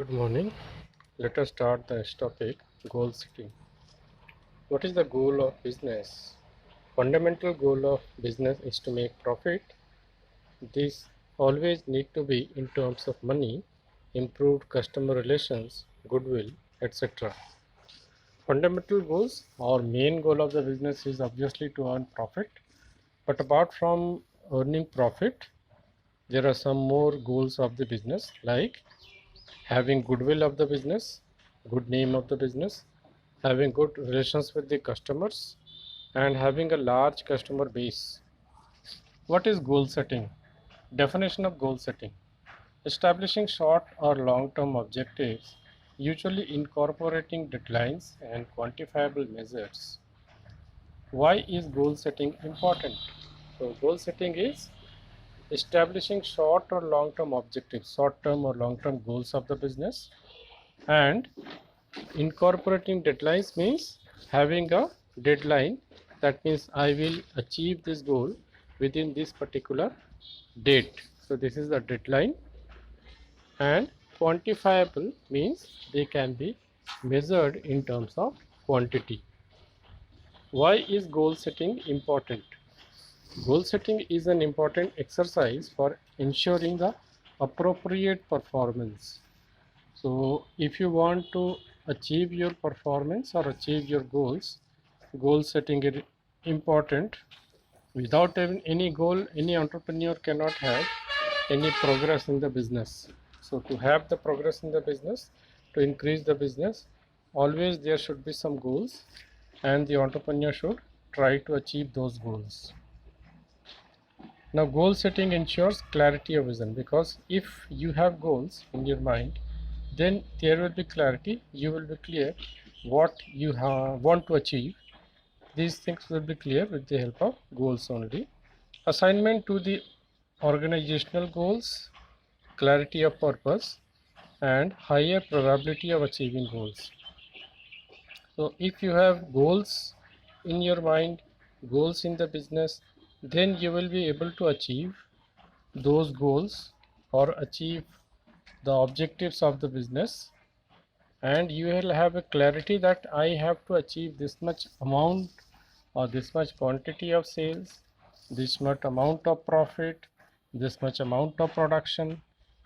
Good morning. Let us start this topic, goal setting. What is the goal of business? Fundamental goal of business is to make profit. This always need to be in terms of money, improved customer relations, goodwill, etc. Fundamental goals or main goal of the business is obviously to earn profit. But apart from earning profit, there are some more goals of the business like having goodwill of the business, good name of the business, having good relations with the customers, and having a large customer base. What is goal setting? Definition of goal setting: establishing short or long term objectives, usually incorporating deadlines and quantifiable measures. Why is goal setting important? So, goal setting is establishing short or long term objectives, short term or long term goals of the business, and incorporating deadlines means having a deadline. That means I will achieve this goal within this particular date. So this is the deadline. And quantifiable means they can be measured in terms of quantity. Why is goal setting important? Goal setting is an important exercise for ensuring the appropriate performance. So if you want to achieve your performance or achieve your goals, goal setting is important. Without having any goal, any entrepreneur cannot have any progress in the business. So to have the progress in the business, to increase the business, always there should be some goals, and the entrepreneur should try to achieve those goals. Now goal setting ensures clarity of vision, because if you have goals in your mind, then there will be clarity. You will be clear what you want to achieve. These things will be clear with the help of goals only. Assignment to the organizational goals, clarity of purpose, and higher probability of achieving goals. So if you have goals in your mind, goals in the business, then you will be able to achieve those goals or achieve the objectives of the business, and you will have a clarity that I have to achieve this much amount or this much quantity of sales, this much amount of profit, this much amount of production.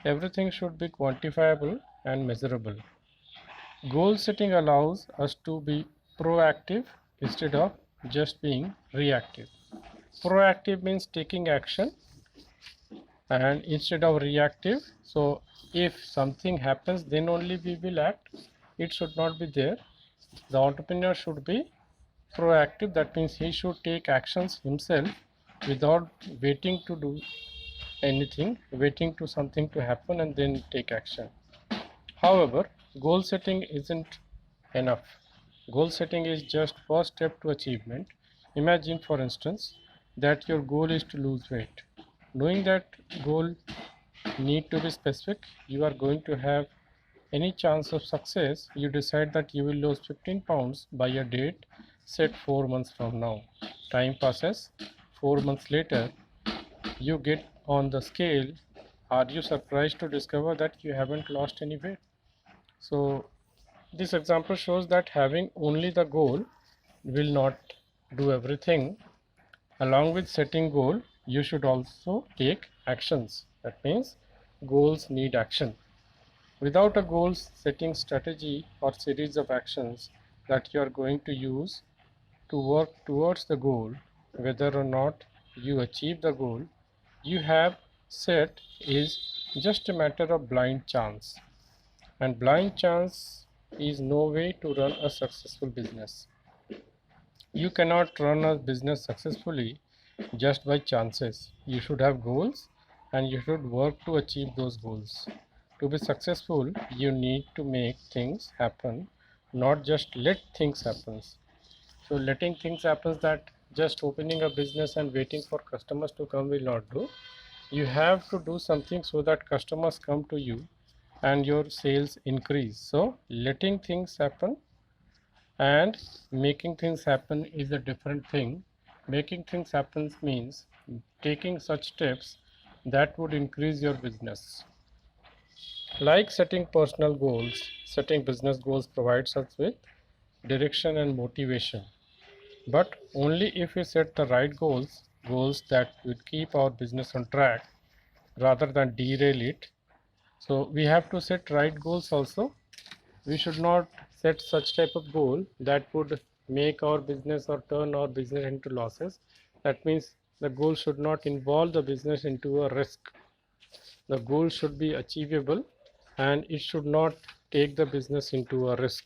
Everything should be quantifiable and measurable. Goal setting allows us to be proactive instead of just being reactive. Proactive means taking action, and instead of reactive. So if something happens, then only we will act. It should not be there. The entrepreneur should be proactive. That means he should take actions himself without waiting to do anything, waiting to something to happen and then take action. However, goal setting isn't enough. Goal setting is just first step to achievement. Imagine, for instance, that your goal is to lose weight. Knowing that goal need to be specific, you are going to have any chance of success. You decide that you will lose 15 pounds by a date set 4 months from now. Time passes. 4 months later, you get on the scale. Are you surprised to discover that you haven't lost any weight? So this example shows that having only the goal will not do everything. Along with setting goal, you should also take actions. That means goals need action. Without a goal setting strategy or series of actions that you are going to use to work towards the goal, whether or not you achieve the goal you have set is just a matter of blind chance. And blind chance is no way to run a successful business. You cannot run a business successfully just by chances. You should have goals and you should work to achieve those goals. To be successful, you need to make things happen, not just let things happen. So letting things happen, that just opening a business and waiting for customers to come will not do. You have to do something so that customers come to you and your sales increase. So letting things happen and making things happen is a different thing. Making things happen means taking such steps that would increase your business. Like setting personal goals, setting business goals provides us with direction and motivation. But only if we set the right goals, goals that will keep our business on track rather than derail it. So we have to set right goals also. We should not set such type of goal that would make our business or turn our business into losses. That means the goal should not involve the business into a risk. The goal should be achievable and it should not take the business into a risk.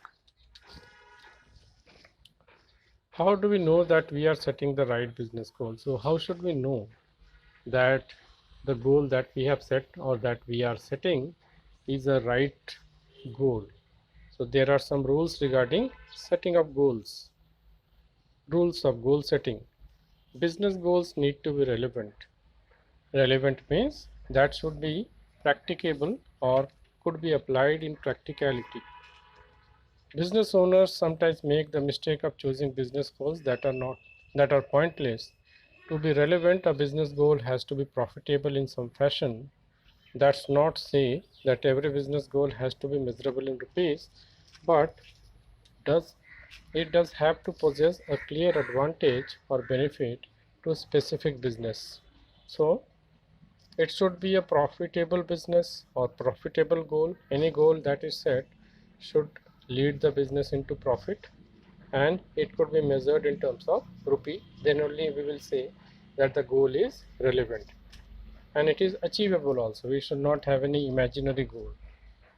How do we know that we are setting the right business goal? So how should we know that the goal that we have set or that we are setting is a right goal? So there are some rules regarding setting of goals. Rules of goal setting. Business goals need to be relevant. Relevant means that should be practicable or could be applied in practicality. Business owners sometimes make the mistake of choosing business goals that are pointless. To be relevant, a business goal has to be profitable in some fashion. That's not say that every business goal has to be measurable in rupees, but does it does have to possess a clear advantage or benefit to a specific business. So it should be a profitable business or profitable goal. Any goal that is set should lead the business into profit and it could be measured in terms of rupee. Then only we will say that the goal is relevant and it is achievable also. We should not have any imaginary goal.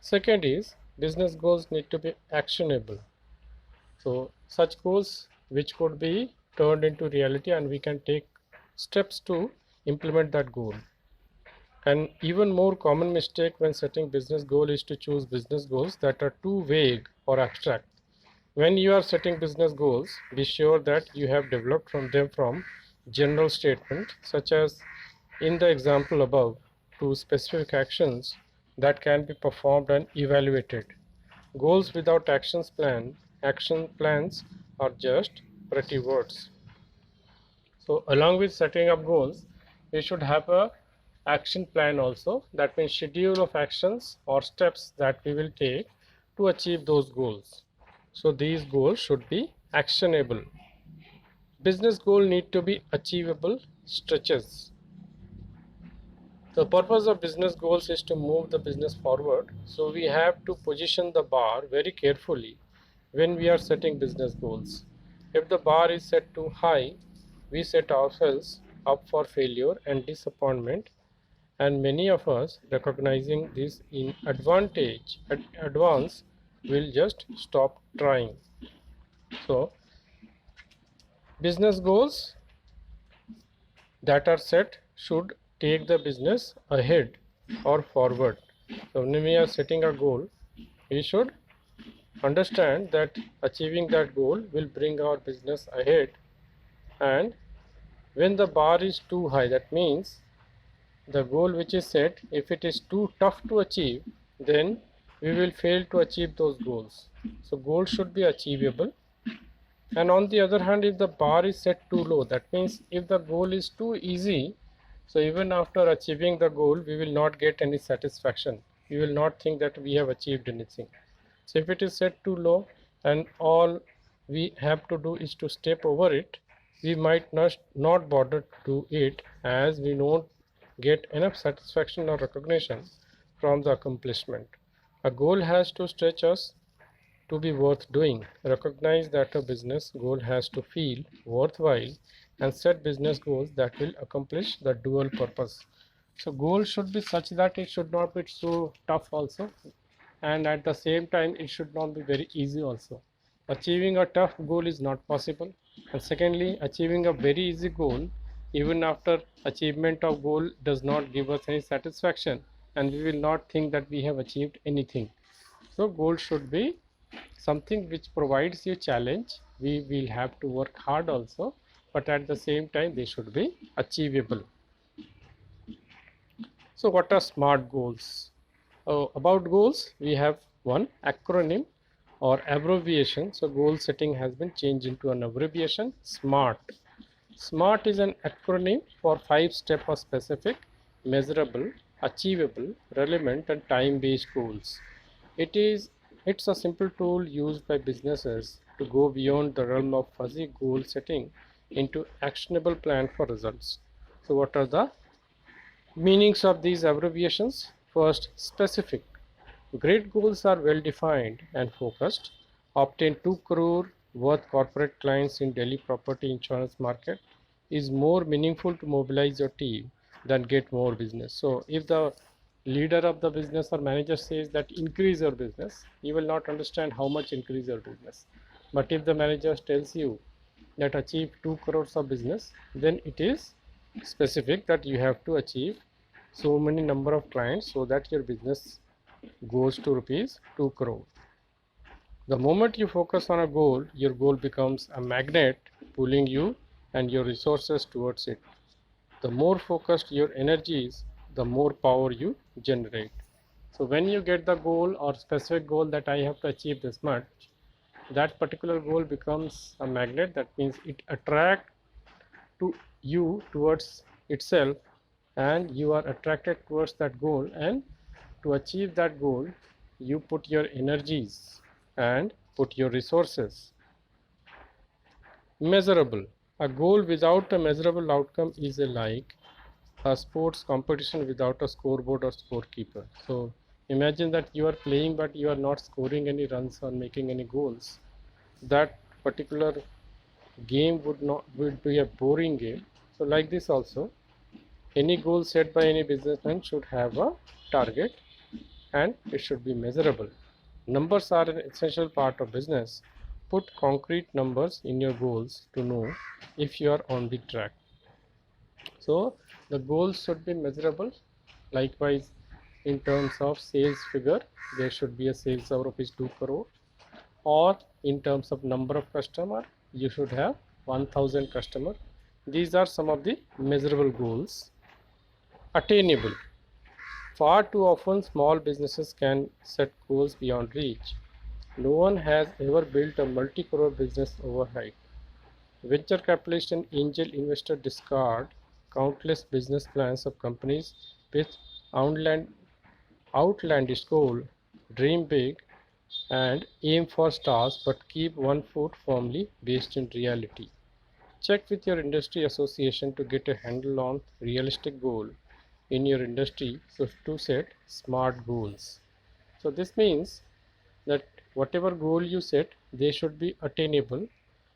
Second is business goals need to be actionable. So such goals which could be turned into reality and we can take steps to implement that goal. An even more common mistake when setting business goal is to choose business goals that are too vague or abstract. When you are setting business goals, be sure that you have developed from them from general statement such as in the example above to specific actions that can be performed and evaluated. Goals without action plans are just pretty words. So along with setting up goals, we should have a action plan also. That means schedule of actions or steps that we will take to achieve those goals. So these goals should be actionable. Business goal need to be achievable stretches. The purpose of business goals is to move the business forward. So we have to position the bar very carefully when we are setting business goals. If the bar is set too high, we set ourselves up for failure and disappointment, and many of us recognizing this in advance will just stop trying. So business goals that are set should take the business ahead or forward. So when we are setting a goal, we should understand that achieving that goal will bring our business ahead, and when the bar is too high, that means the goal which is set, if it is too tough to achieve, then we will fail to achieve those goals. So goals should be achievable. And on the other hand, if the bar is set too low, that means if the goal is too easy, so even after achieving the goal, we will not get any satisfaction. We will not think that we have achieved anything. So if it is set too low and all we have to do is to step over it, we might not bother to do it as we don't get enough satisfaction or recognition from the accomplishment. A goal has to stretch us to be worth doing. Recognize that a business goal has to feel worthwhile and set business goals that will accomplish the dual purpose. So goals should be such that it should not be so tough also, and at the same time it should not be very easy also. Achieving a tough goal is not possible, and secondly, achieving a very easy goal even after achievement of goal does not give us any satisfaction, and we will not think that we have achieved anything. So goal should be something which provides you challenge. We will have to work hard also, but at the same time they should be achievable. So what are SMART goals? About goals, we have one acronym or abbreviation. So goal setting has been changed into an abbreviation, SMART. SMART is an acronym for 5 steps of specific, measurable, achievable, relevant, and time-based goals. It's a simple tool used by businesses to go beyond the realm of fuzzy goal setting into actionable plan for results. So what are the meanings of these abbreviations? First, specific. Great goals are well defined and focused. Obtain 2 crore worth corporate clients in Delhi property insurance market is more meaningful to mobilize your team than get more business. So if the leader of the business or manager says that increase your business, you will not understand how much increase your business. But if the manager tells you that achieve 2 crores of business, then it is specific that you have to achieve so many number of clients so that your business goes to rupees 2 crore. The moment you focus on a goal, your goal becomes a magnet pulling you and your resources towards it. The more focused your energy is, the more power you generate. So when you get the goal or specific goal that I have to achieve this much, that particular goal becomes a magnet. That means it attracts to you towards itself, and you are attracted towards that goal, and to achieve that goal you put your energies and put your resources. Measurable. A goal without a measurable outcome is like a sports competition without a scoreboard or scorekeeper. So imagine that you are playing but you are not scoring any runs or making any goals. That particular game would be a boring game. So like this also, any goal set by any businessman should have a target and it should be measurable. Numbers are an essential part of business. Put concrete numbers in your goals to know if you are on the track. So the goals should be measurable. Likewise, in terms of sales figure, there should be a sales of rupees 2 crore, or in terms of number of customer, you should have 1000 customer. These are some of the measurable goals. Attainable. Far too often small businesses can set goals beyond reach. No one has ever built a multi-crore business overnight. Venture capitalists and angel investors discard countless business plans of companies with outlandish goal, dream big, and aim for stars, but keep one foot firmly based in reality. Check with your industry association to get a handle on realistic goal in your industry, so to set smart goals. So this means that whatever goal you set, they should be attainable.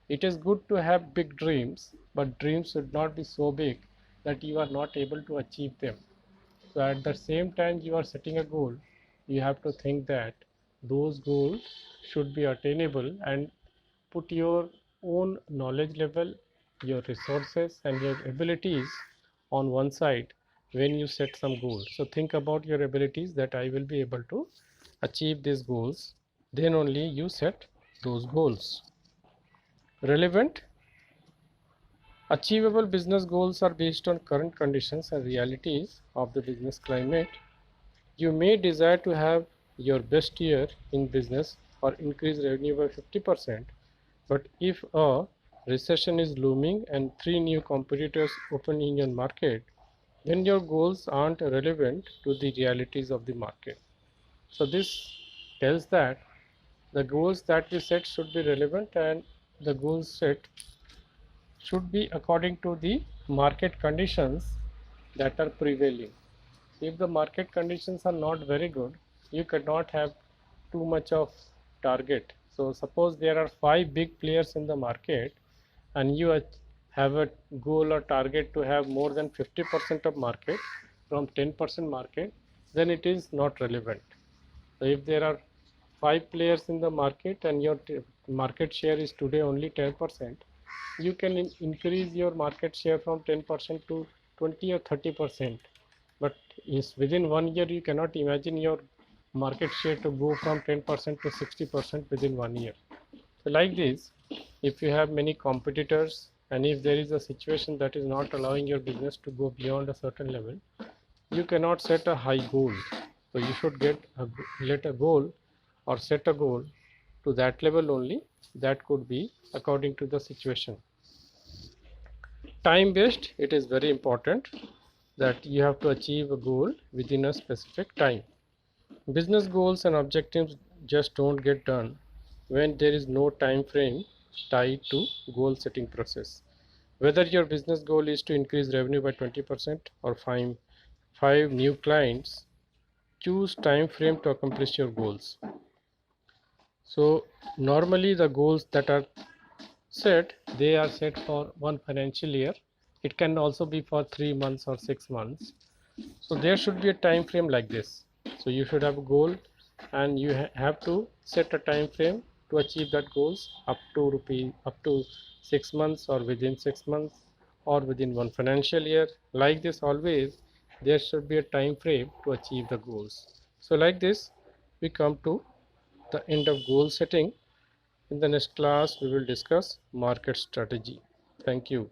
It is good to have big dreams, but dreams should not be so big that you are not able to achieve them. So at the same time you are setting a goal, you have to think that those goals should be attainable, and put your own knowledge level, your resources and your abilities on one side when you set some goals. So think about your abilities, that I will be able to achieve these goals, then only you set those goals. Relevant. Achievable business goals are based on current conditions and realities of the business climate. You may desire to have your best year in business or increase revenue by 50%, but if a recession is looming and 3 new competitors open in your market, then your goals aren't relevant to the realities of the market. So this tells that the goals that we set should be relevant, and the goals set should be according to the market conditions that are prevailing. If the market conditions are not very good, you cannot have too much of target. So suppose there are 5 big players in the market and you have a goal or target to have more than 50% of market from 10% market, then it is not relevant. So if there are 5 players in the market and your market share is today only 10%, you can increase your market share from 10% to 20 or 30%. But is within 1 year you cannot imagine your market share to go from 10% to 60% within 1 year. So like this, if you have many competitors and if there is a situation that is not allowing your business to go beyond a certain level, you cannot set a high goal. So you should let a goal or set a goal to that level only. That could be according to the situation. Time based, it is very important. that you have to achieve a goal within a specific time. Business goals and objectives just don't get done when there is no time frame tied to goal setting process. Whether your business goal is to increase revenue by 20% or find 5 new clients, choose time frame to accomplish your goals. So normally the goals that are set, they are set for one financial year. It can also be for 3 months or 6 months. So there should be a time frame like this. So you should have a goal, and you have to set a time frame to achieve that goals up to 6 months, or within 6 months, or within one financial year. Like this, always there should be a time frame to achieve the goals. So like this, we come to the end of goal setting. In the next class, we will discuss market strategy. Thank you.